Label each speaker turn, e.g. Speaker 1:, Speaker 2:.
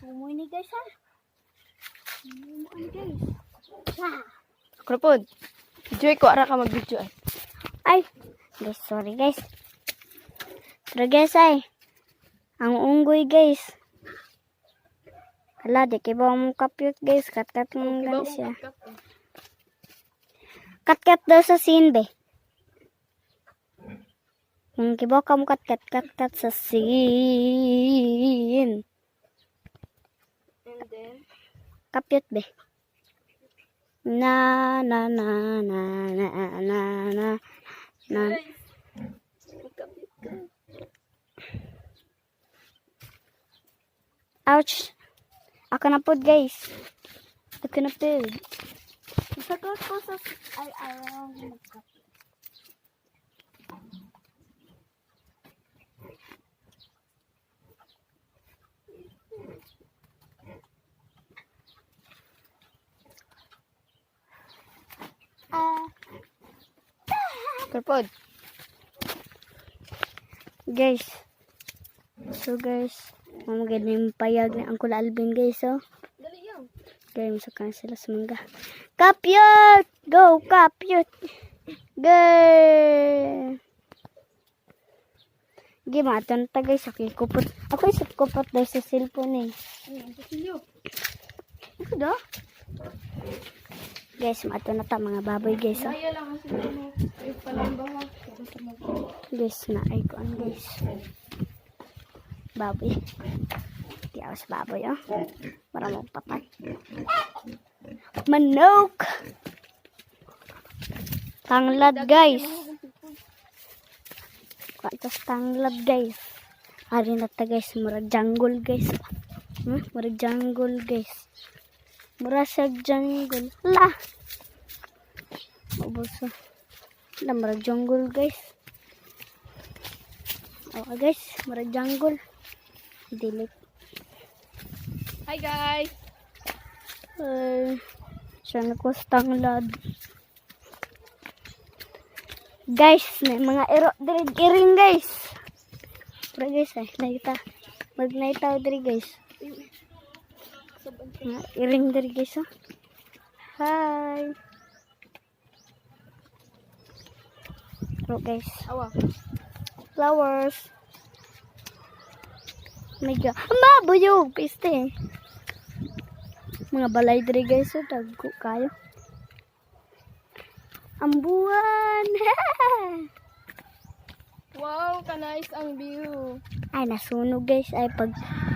Speaker 1: Umuwi ni guys ha. Umuwi guys. Ha.
Speaker 2: Krupod. Joy ko ara ka mag-video ay.
Speaker 1: Ay. Guys, sorry guys. Pero guys ay. Ang unggoy guys. Hala, di kibaw mo kapyot guys. Kat-kat mo gano'n siya. Kat-kat daw sa scene be. Kung kibaw ka mo kat-kat sa scene.
Speaker 2: And then
Speaker 1: Kapyot be. Na na na na na na na na. Ouch. Ako na pod guys. Ako na pod. Isakot ko sa ayaw magkapit.
Speaker 2: Krupod.
Speaker 1: Guys. So guys, mamagad na yung payag ng Uncle Alvin guys oh.
Speaker 2: Dali yan.
Speaker 1: Kaya masakan sila sa mangga. Kapyot! Go, kapyot! Go! Gima, ito na ta guys. Okay, kupot. Ako isip kupot dahil sa cellphone eh.
Speaker 2: Ang pasilyo.
Speaker 1: Ako da? Guys, mato na ta mga baboy guys oh.
Speaker 2: Kaya lang kasi ano, ay palambaha.
Speaker 1: Guys, na ay kuan guys. Baboy. Di ako sa baboy oh. Para magpatay. Manok! Tanglad guys. Kuantas tanglad guys. Ari na ta guys. Murag jungle guys. Murag jungle guys. Murag sa jungle. Hala! Mabuso. Hala, murag jungle guys. Okay guys. Murag jungle. Delete.
Speaker 2: Hi guys.
Speaker 1: Siya na ko sa tanglad. Guys, may mga iring guys. Pero guys, nakita. Mag-naitaw diri guys. Mga iring diri guys, oh. Hi. Pero guys,
Speaker 2: Awa.
Speaker 1: flowers. Mega. Ama, buyog. Piste. Mga balay diri guys, oh. Dagko kayo. Ang buwan.
Speaker 2: Wow, ka-nice ang view.
Speaker 1: Ay, nasunog guys. Ay, pag